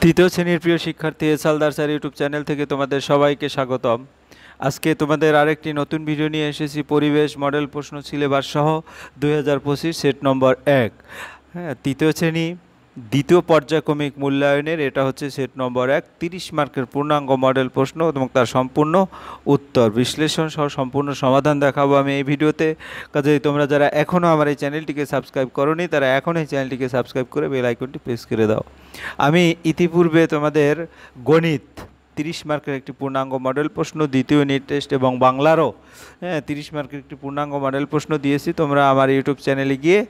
তৃতীয় শ্রেণীর প্রিয় শিক্ষার্থী এসআলদার স্যার ইউটিউব চ্যানেল থেকে তোমাদের সবাইকে স্বাগতম। আজকে তোমাদের আরেকটি নতুন ভিডিও নিয়ে এসেছি পরিবেশ মডেল প্রশ্ন সিলেবাস সহ 2025 সেট নম্বর 1। হ্যাঁ, তৃতীয় শ্রেণী দ্বিতীয় পর্যায়ক্রমিক মূল্যায়নের এটা হচ্ছে সেট নম্বর 1, 30 মার্কের পূর্ণাঙ্গ মডেল প্রশ্ন এবং তার সম্পূর্ণ উত্তর বিশ্লেষণ সহ সম্পূর্ণ সমাধান দেখাবো আমি এই ভিডিওতে। কাজেই তোমরা যারা এখনও আমার এই চ্যানেলটিকে সাবস্ক্রাইব করোনি তারা এখন এই চ্যানেলটিকে সাবস্ক্রাইব করে বেল আইকনটি প্রেস করে দাও। আমি ইতিপূর্বে তোমাদের গণিত 30 মার্কের একটি পূর্ণাঙ্গ মডেল প্রশ্ন, দ্বিতীয় ইউনিট টেস্ট এবং বাংলারও 30 মার্কের একটি পূর্ণাঙ্গ মডেল প্রশ্ন দিয়েছি। তোমরা আমার ইউটিউব চ্যানেলে গিয়ে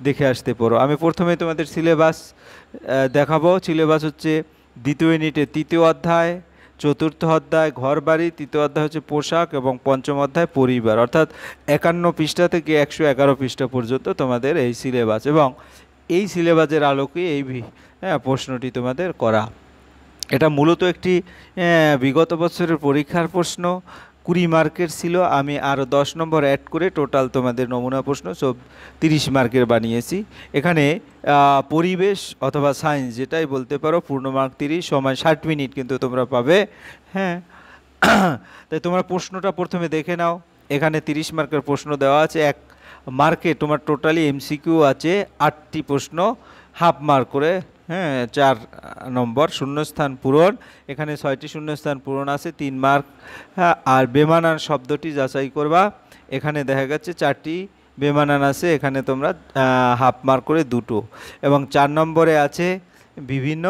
দেখে আসতে পারো। আমি প্রথমে তোমাদের সিলেবাস দেখাবো। সিলেবাস হচ্ছে দ্বিতীয় ইউনিটে তৃতীয় অধ্যায়, চতুর্থ অধ্যায় ঘরবাড়ি, তৃতীয় অধ্যায় হচ্ছে পোশাক এবং পঞ্চম অধ্যায় পরিবার, অর্থাৎ 51 পৃষ্ঠা থেকে 111 পৃষ্ঠা পর্যন্ত তোমাদের এই সিলেবাস, এবং এই সিলেবাসের আলোকে এই প্রশ্নটি তোমাদের করা। এটা মূলত একটি বিগত বছরের পরীক্ষার প্রশ্ন, 20 মার্কের ছিল। আমি আরও 10 নম্বর অ্যাড করে টোটাল তোমাদের নমুনা প্রশ্ন সব 30 মার্কের বানিয়েছি। এখানে পরিবেশ অথবা সায়েন্স যেটাই বলতে পারো পূর্ণ মার্ক 30, সময় 60 মিনিট কিন্তু তোমরা পাবে। হ্যাঁ, তাই তোমরা প্রশ্নটা প্রথমে দেখে নাও। এখানে 30 মার্কের প্রশ্ন দেওয়া আছে। 1 মার্কে তোমার টোটালি এমসিকিউ আছে 8টি প্রশ্ন, হাফ মার্ক করে। হ্যাঁ, 4 নম্বর শূন্যস্থান পূরণ, এখানে 6টি শূন্যস্থান পূরণ আছে 3 মার্ক। হ্যাঁ, আর বেমানান শব্দটি যাচাই করবা। এখানে দেখা যাচ্ছে 4টি বেমানান আছে, এখানে তোমরা হাফ মার্ক করে 2টো। এবং 4 নম্বরে আছে বিভিন্ন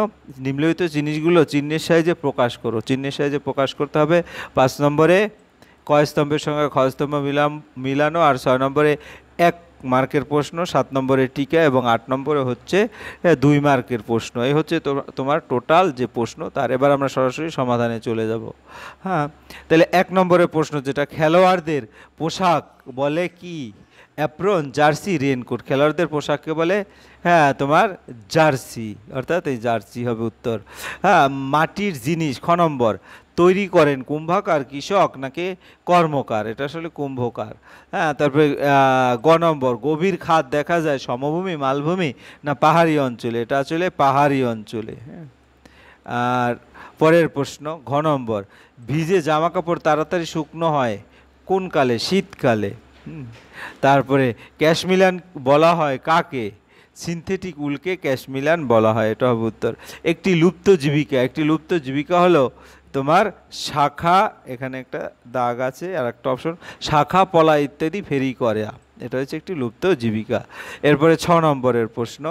নিম্নলিখিত জিনিসগুলো চিহ্নের সাহায্যে প্রকাশ করো। চিহ্নের সাহায্যে প্রকাশ করতে হবে। 5 নম্বরে কয় স্তম্ভের সঙ্গে ক্ষয় স্তম্ভ মিলানো, আর 6 নম্বরে 1 মার্কের প্রশ্ন, 7 নম্বরে টিকা, এবং 8 নম্বরে হচ্ছে 2 মার্কের প্রশ্ন। এই হচ্ছে তোমার টোটাল যে প্রশ্ন। তার এবার আমরা সরাসরি সমাধানে চলে যাব। হ্যাঁ, তাহলে 1 নম্বরের প্রশ্ন যেটা, খেলোয়াড়দের পোশাক বলে কি? Apron, jersey, raincoat. খেলোয়াড়দের পোশাককে বলে তোমার জার্সি, অর্থাৎ এই জার্সি হবে উত্তর। হ্যাঁ, মাটির জিনিস খ নম্বর তৈরি করেন কুম্ভকার, কৃষক নাকি কর্মকার? এটা আসলে কুম্ভকার। হ্যাঁ, তারপরে গ নম্বর গভীর খাদ দেখা যায় সমভূমি, মালভূমি না পাহাড়ি অঞ্চলে? এটা আসলে পাহাড়ি অঞ্চলে। হ্যাঁ, আর পরের প্রশ্ন ঘ নম্বর ভিজে জামা কাপড় তাড়াতাড়ি শুকনো হয় কোন কালে? শীতকালে। তারপরে ক্যাশমিলান বলা হয় কাকে? সিনথেটিক উলকে ক্যাশমিলান বলা হয়, এটা হবে উত্তর। একটি লুপ্ত জীবিকা, একটি লুপ্ত জীবিকা হলো তোমার শাখা, এখানে একটা দাগ আছে আর একটা অপশন, শাখা পলা ইত্যাদি ফেরি করে, এটা হচ্ছে একটি লুপ্ত জীবিকা। এরপরে 6 নম্বরের প্রশ্ন,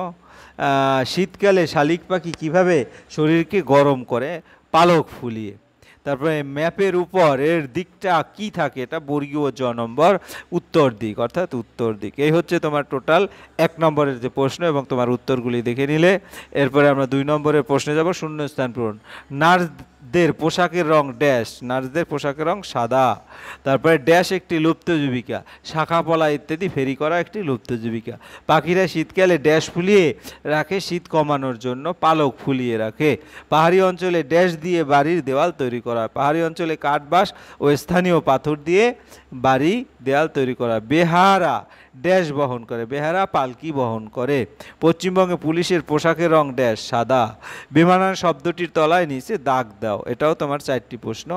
শীতকালে শালিক পাখি কীভাবে শরীরকে গরম করে? পালক ফুলিয়ে। তারপরে ম্যাপের উপর এর দিকটা কি থাকে? এটা বর্গীয় জ নম্বর, উত্তর দিক, অর্থাৎ উত্তর দিক। এই হচ্ছে তোমার টোটাল 1 নম্বরের যে প্রশ্ন, এবং তোমার উত্তরগুলি দেখে নিলে। এরপরে আমরা 2 নম্বরের প্রশ্নে যাব, শূন্যস্থান পূরণ। নার্সদের পোশাকের রং ড্যাশ, নার্সদের পোশাকের রং সাদা। তারপরে ড্যাশ একটি লুপ্ত জীবিকা, শাখা পলা ইত্যাদি ফেরি করা একটি লুপ্ত জীবিকা। পাখিরা শীতকালে ড্যাশ ফুলিয়ে রাখে শীত কমানোর জন্য, পালক ফুলিয়ে রাখে। পাহাড়ি অঞ্চলে ড্যাশ দিয়ে বাড়ির দেওয়াল তৈরি করা, পাহাড়ি অঞ্চলে কাঠ বাঁশ ও স্থানীয় পাথর দিয়ে বাড়ি দেওয়াল তৈরি করা। বেহারা ড্যাশ বহন করে, বেহারা পালকি বহন করে। পশ্চিমবঙ্গে পুলিশের পোশাকের রং ড্যাশ সাদা। বেমানান শব্দটির তলায় নিচে দাগ দাও, এটাও তোমার 4টি প্রশ্ন।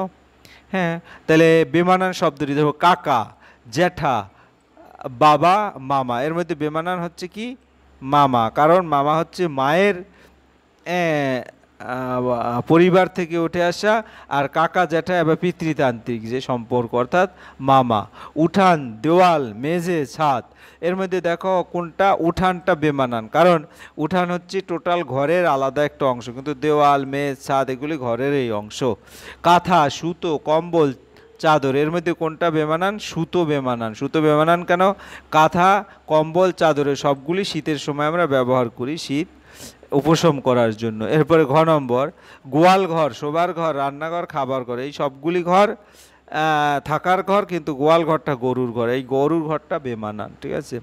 হ্যাঁ, তাহলে বেমানান শব্দটি দেখো, কাকা, জ্যাঠা, বাবা, মামা। এর মধ্যে বেমানান হচ্ছে কি? মামা, কারণ মামা হচ্ছে মায়ের পরিবার থেকে উঠে আসা, আর কাকা জ্যাঠা এবার পিতৃতান্ত্রিক যে সম্পর্ক, অর্থাৎ মামা। উঠান, দেওয়াল, মেঝে, ছাদ। এর মধ্যে দেখো কোনটা? উঠানটা বেমানান, কারণ উঠান হচ্ছে টোটাল ঘরের আলাদা একটা অংশ, কিন্তু দেওয়াল, মেঝ, ছাদ এগুলি ঘরের এই অংশ। কাঁথা, সুতো, কম্বল, চাদর। এর মধ্যে কোনটা বেমানান? সুতো বেমানান। সুতো বেমানান কেন? কাঁথা, কম্বল, চাদরের সবগুলি শীতের সময় আমরা ব্যবহার করি শীত উপশম করার জন্য। এরপরে ঘ নম্বর গোয়াল ঘর, শোবার ঘর, রান্নাঘর, খাবার ঘর, এই সবগুলি ঘর থাকার ঘর, কিন্তু গোয়াল ঘরটা গরুর ঘর, এই গরুর ঘরটা বেমানান। ঠিক আছে।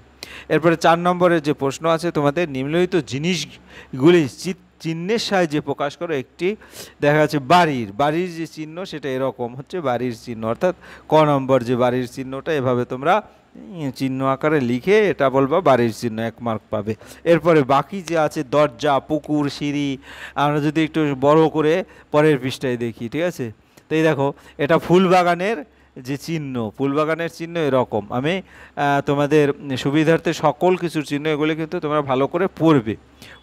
এরপরে 4 নম্বরের যে প্রশ্ন আছে তোমাদের, নিম্নলিখিত জিনিসগুলি চিহ্নের সাহায্যে প্রকাশ করো। একটি দেখা যাচ্ছে বাড়ির, বাড়ির যে চিহ্ন সেটা এরকম হচ্ছে বাড়ির চিহ্ন, অর্থাৎ ক নম্বর যে বাড়ির চিহ্নটা, এভাবে তোমরা চিহ্ন আকারে লিখে এটা বলবা বাড়ির চিহ্ন, 1 মার্ক পাবে। এরপরে বাকি যে আছে দরজা, পুকুর, সিঁড়ি, আমরা যদি একটু বড় করে পরের পৃষ্ঠায় দেখি, ঠিক আছে। তো এই দেখো, এটা ফুল বাগানের যে চিহ্ন, ফুল বাগানের চিহ্ন এরকম। আমি তোমাদের সুবিধার্থে সকল কিছুর চিহ্ন এগুলো কিন্তু তোমরা ভালো করে পড়বে।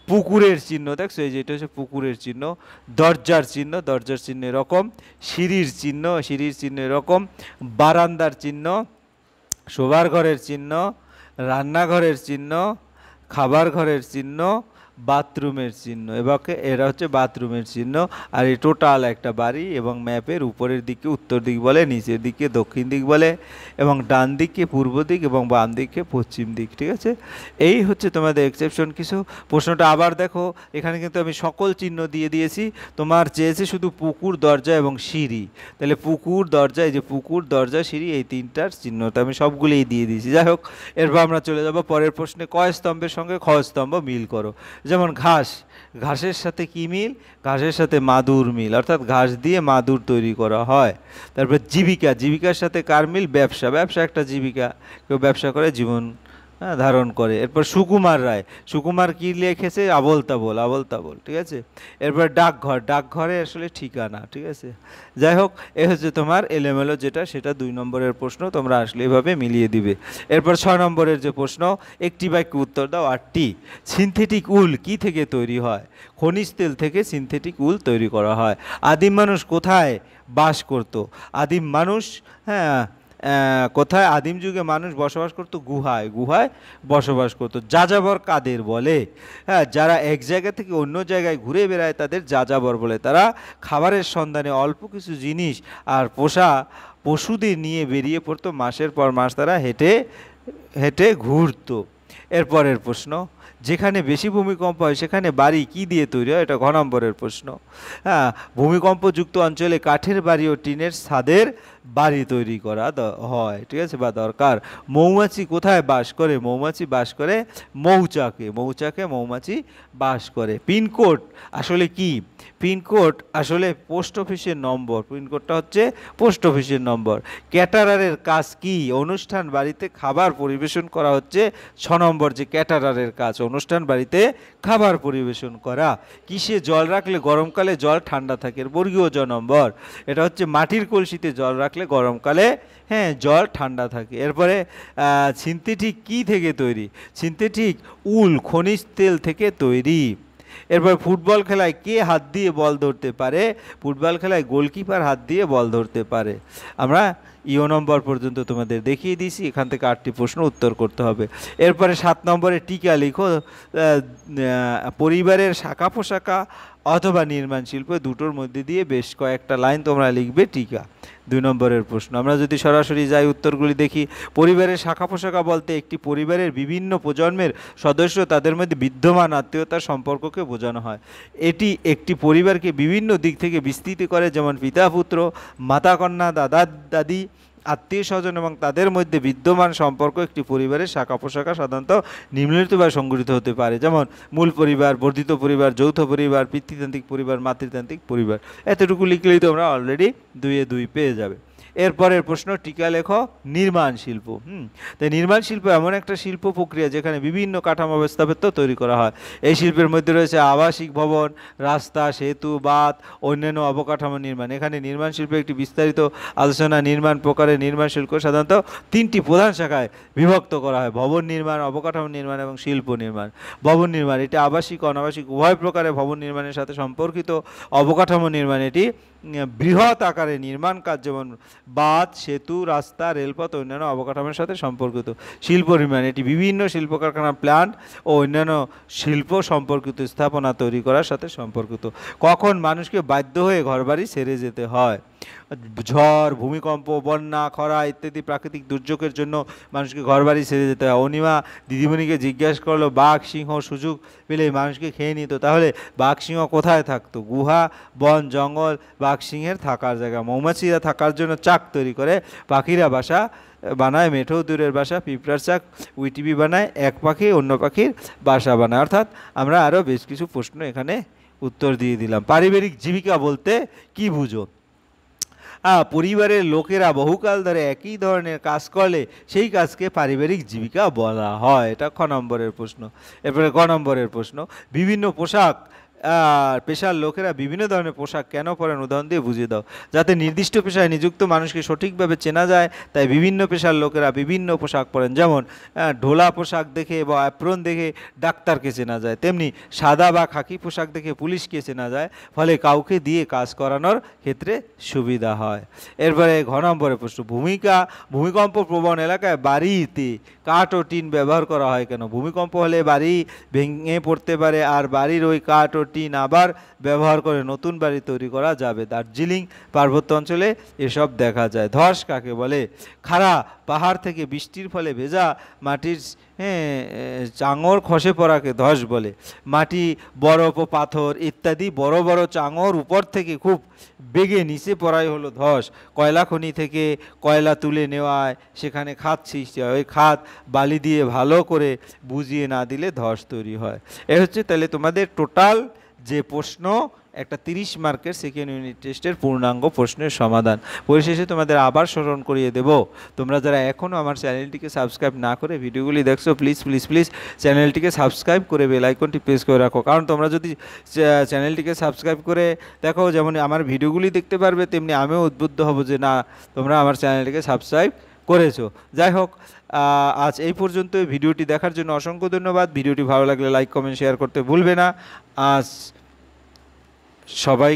পুকুরের চিহ্ন দেখছো, এই যে এটা হচ্ছে পুকুরের চিহ্ন। দরজার চিহ্ন, দরজার চিহ্ন এরকম। সিঁড়ির চিহ্ন, সিঁড়ির চিহ্ন এরকম। বারান্দার চিহ্ন, শোবার ঘরের চিহ্ন, রান্নাঘরের চিহ্ন, খাবার ঘরের চিহ্ন, বাথরুমের চিহ্ন। এবারে এরা হচ্ছে বাথরুমের চিহ্ন। আর এই টোটাল একটা বাড়ি, এবং ম্যাপের উপরের দিকে উত্তর দিক বলে, নিচের দিকে দক্ষিণ দিক বলে, এবং ডান দিকে পূর্ব দিক, এবং বাম দিকে পশ্চিম দিক, ঠিক আছে। এই হচ্ছে তোমাদের এক্সেপশন কিছু। প্রশ্নটা আবার দেখো, এখানে কিন্তু আমি সকল চিহ্ন দিয়ে দিয়েছি। তোমার চেয়েছে শুধু পুকুর, দরজা এবং সিঁড়ি। তাহলে পুকুর, দরজা, এই যে পুকুর, দরজা, সিঁড়ি, এই তিনটার চিহ্নটা আমি সবগুলোই দিয়ে দিয়েছি। যাই হোক, এরপর আমরা চলে যাব পরের প্রশ্নে। কয় স্তম্ভের সঙ্গে খ স্তম্ভ মিল করো। যেমন ঘাস, ঘাসের সাথে কি মিল? ঘাসের সাথে মাদুর মিল, অর্থাৎ ঘাস দিয়ে মাদুর তৈরি করা হয়। তারপর জীবিকা, জীবিকার সাথে কার মিল? ব্যবসা, ব্যবসা একটা জীবিকা, কেউ ব্যবসা করে জীবন ধারণ করে। এরপর সুকুমার রায়, সুকুমার কি লিখেছে? আবোল তাবোল, আবোল তাবোল, ঠিক আছে। এরপর ডাকঘর, ডাকঘরে আসলে ঠিকানা, ঠিক আছে। যাই হোক, এ হচ্ছে তোমার এলোমেলো যেটা, সেটা 2 নম্বরের প্রশ্ন, তোমরা আসলে এভাবে মিলিয়ে দিবে। এরপর 6 নম্বরের যে প্রশ্ন, একটি বাক্যে উত্তর দাও 8টি। সিনথেটিক উল কি থেকে তৈরি হয়? খনিজ তেল থেকে সিনথেটিক উল তৈরি করা হয়। আদিম মানুষ কোথায় বাস করত? আদিম মানুষ, হ্যাঁ, কোথায় আদিম যুগে মানুষ বসবাস করত? গুহায়, গুহায় বসবাস করত। যাযাবর কাদের বলে? হ্যাঁ, যারা এক জায়গা থেকে অন্য জায়গায় ঘুরে বেড়ায় তাদের যাযাবর বলে। তারা খাবারের সন্ধানে অল্প কিছু জিনিস আর পোষা পশুদের নিয়ে বেরিয়ে পড়তো। মাসের পর মাস তারা হেঁটে হেঁটে ঘুরতো। এরপরের প্রশ্ন, যেখানে বেশি ভূমিকম্প হয় সেখানে বাড়ি কি দিয়ে তৈরি হয়? এটা ঘ নম্বরের প্রশ্ন। হ্যাঁ, ভূমিকম্পযুক্ত অঞ্চলে কাঠের বাড়ি ও টিনের ছাদের বাড়ি তৈরি করা হয়, ঠিক আছে, বা দরকার। মৌমাছি কোথায় বাস করে? মৌমাছি বাস করে মৌচাকে, মৌচাকে মৌমাছি বাস করে। পিনকোড আসলে কি? পিনকোড আসলে পোস্ট অফিসের নম্বর, পিনকোডটা হচ্ছে পোস্ট অফিসের নম্বর। ক্যাটারারের কাজ কি? অনুষ্ঠান বাড়িতে খাবার পরিবেশন করা হচ্ছে 6 নম্বর যে ক্যাটারারের কাজ, অনুষ্ঠান বাড়িতে খাবার পরিবেশন করা। কিসে জল রাখলে গরমকালে জল ঠান্ডা থাকে? বর্গীয় জ নম্বর। এটা হচ্ছে মাটির কলসিতে জল রাখলে গরমকালে, হ্যাঁ, জল ঠান্ডা থাকে। এরপরে সিনথেটিক কি থেকে তৈরি? সিনথেটিক উল খনিজ তেল থেকে তৈরি। এরপর ফুটবল খেলায় কে হাত দিয়ে বল ধরতে পারে? ফুটবল খেলায় গোলকিপার হাত দিয়ে বল ধরতে পারে। আমরা ইও নম্বর পর্যন্ত তোমাদের দেখিয়ে দিয়েছি, এখান থেকে 8টি প্রশ্ন উত্তর করতে হবে। এরপরে 7 নম্বরে টিকা লিখো। পরিবারের শাখা পোশাকা অথবা নির্মাণ শিল্প, দুটোর মধ্যে দিয়ে বেশ কয়েকটা লাইন তোমরা লিখবে টিকা। 2 নম্বরের প্রশ্ন। আমরা যদি সরাসরি যাই উত্তরগুলি দেখি। পরিবারের শাখা পোশাকা বলতে একটি পরিবারের বিভিন্ন প্রজন্মের সদস্য তাদের মধ্যে বিদ্যমান আত্মীয়তার সম্পর্ককে বোঝানো হয়। এটি একটি পরিবারকে বিভিন্ন দিক থেকে বিস্তৃত করে, যেমন পিতা পুত্র, মাতা কন্যা, দাদা দাদি, আত্মীয় স্বজন এবং তাদের মধ্যে বিদ্যমান সম্পর্ক। একটি পরিবারের শাখা পোশাকা সাধারণত নিম্নলিখিত বা সংগঠিত হতে পারে, যেমন মূল পরিবার, বর্ধিত পরিবার, যৌথ পরিবার, পিতৃতান্ত্রিক পরিবার, মাতৃতান্ত্রিক পরিবার। এতটুকু লিখলেই তোমরা অলরেডি 2-এ 2 পেয়ে যাবে। এরপরের প্রশ্ন, টিকা লেখো নির্মাণ শিল্প। তাই নির্মাণ শিল্প এমন একটা শিল্প প্রক্রিয়া যেখানে বিভিন্ন কাঠামো স্থাপত্য তৈরি করা হয়। এই শিল্পের মধ্যে রয়েছে আবাসিক ভবন, রাস্তা, সেতু, বাঁধ, অন্যান্য অবকাঠামো নির্মাণ। এখানে নির্মাণ শিল্পে একটি বিস্তারিত আলোচনা। নির্মাণ প্রকারে নির্মাণ শিল্প সাধারণত 3টি প্রধান শাখায় বিভক্ত করা হয়: ভবন নির্মাণ, অবকাঠামো নির্মাণ এবং শিল্প নির্মাণ। ভবন নির্মাণ এটি আবাসিক অনাবাসিক উভয় প্রকারে ভবন নির্মাণের সাথে সম্পর্কিত। অবকাঠামো নির্মাণ এটি বৃহৎ আকারে নির্মাণ কাজ, যেমন বাঁধ, সেতু, রাস্তা, রেলপথ, অন্যান্য অবকাঠামোর সাথে সম্পর্কিত। শিল্প নির্মাণ এটি বিভিন্ন শিল্প কারখানা, প্ল্যান্ট ও অন্যান্য শিল্প সম্পর্কিত স্থাপনা তৈরি করার সাথে সম্পর্কিত। কখন মানুষকে বাধ্য হয়ে ঘরবাড়ি ছেড়ে যেতে হয়? ঝড়, ভূমিকম্প, বন্যা, খরা ইত্যাদি প্রাকৃতিক দুর্যোগের জন্য মানুষকে ঘরবাড়ি ছেড়ে যেতে হয়। অনিমা দিদিমণিকে জিজ্ঞাসা করলো, বাঘ সিংহ সুযোগ পেলে মানুষকে খেয়ে নিত, তাহলে বাঘ সিংহ কোথায় থাকতো? গুহা, বন, জঙ্গল বাঘ সিংহের থাকার জায়গা। মৌমাছিরা থাকার জন্য চাক তৈরি করে, পাখিরা বাসা বানায় মেঠো দূরের বাসা, পিঁপড়ার চাক উইটিপি বানায়, এক পাখি অন্য পাখির বাসা বানায়। অর্থাৎ আমরা আরও বেশ কিছু প্রশ্ন এখানে উত্তর দিয়ে দিলাম। পারিবারিক জীবিকা বলতে কি বুঝো? পরিবারের লোকেরা বহুকাল ধরে একই ধরনের কাজ করলে সেই কাজকে পারিবারিক জীবিকা বলা হয়। এটা খ নম্বরের প্রশ্ন। এরপরে গ নম্বরের প্রশ্ন, বিভিন্ন পোশাক পেশার লোকেরা বিভিন্ন ধরনের পোশাক কেন পরেন উদাহরণ দিয়ে বুঝিয়ে দাও। যাতে নির্দিষ্ট পেশায় নিযুক্ত মানুষকে সঠিকভাবে চেনা যায় তাই বিভিন্ন পেশার লোকেরা বিভিন্ন পোশাক পরেন। যেমন ঢোলা পোশাক দেখে বা অ্যাপ্রন দেখে ডাক্তারকে চেনা যায়, তেমনি সাদা বা খাকি পোশাক দেখে পুলিশকে চেনা যায়, ফলে কাউকে দিয়ে কাজ করানোর ক্ষেত্রে সুবিধা হয়। এরপরে ঘ নম্বরের প্রশ্ন, ভূমিকম্প প্রবণ এলাকায় বাড়িতে কাঠ ও টিন ব্যবহার করা হয় কেন? ভূমিকম্প হলে বাড়ি ভেঙে পড়তে পারে আর বাড়ির ওই কাঠ ও টিন আবার ব্যবহার করে নতুন বাড়ি তৈরি করা যাবে। দার্জিলিং পার্বত্য অঞ্চলে এসব দেখা যায়। ধস কাকে বলে? খাড়া পাহাড় থেকে বৃষ্টির ফলে ভেজা মাটির চাঙর খসে পড়াকে ধস বলে। মাটি, বরফ ও পাথর ইত্যাদি বড় বড় চাঙর উপর থেকে খুব বেগে নিচে পড়াই হলো ধস। কয়লা খনি থেকে কয়লা তুলে নেওয়ায় সেখানে খাদ সৃষ্টি হয়, ওই খাদ বালি দিয়ে ভালো করে বুঝিয়ে না দিলে ধস তৈরি হয়। এ হচ্ছে তাহলে তোমাদের টোটাল যে প্রশ্ন, একটা 30 মার্কের সেকেন্ড ইউনিট টেস্টের পূর্ণাঙ্গ প্রশ্নের সমাধান। পরিশেষে তোমাদের আবার স্মরণ করিয়ে দেব, তোমরা যারা এখনও আমার চ্যানেলটিকে সাবস্ক্রাইব না করে ভিডিওগুলি দেখছো, প্লিজ প্লিজ প্লিজ চ্যানেলটিকে সাবস্ক্রাইব করে বেল আইকনটি প্রেস করে রাখো। কারণ তোমরা যদি চ্যানেলটিকে সাবস্ক্রাইব করে দেখো, যেমন আমার ভিডিওগুলি দেখতে পারবে, তেমনি আমিও উদ্বুদ্ধ হব যে না, তোমরা আমার চ্যানেলটিকে সাবস্ক্রাইব করেছো। যাই হোক, আজ এই পর্যন্ত। ভিডিওটি দেখার জন্য অসংখ্য ধন্যবাদ। ভিডিওটি ভালো লাগলে লাইক, কমেন্ট, শেয়ার করতে ভুলবে না। আজ সবাই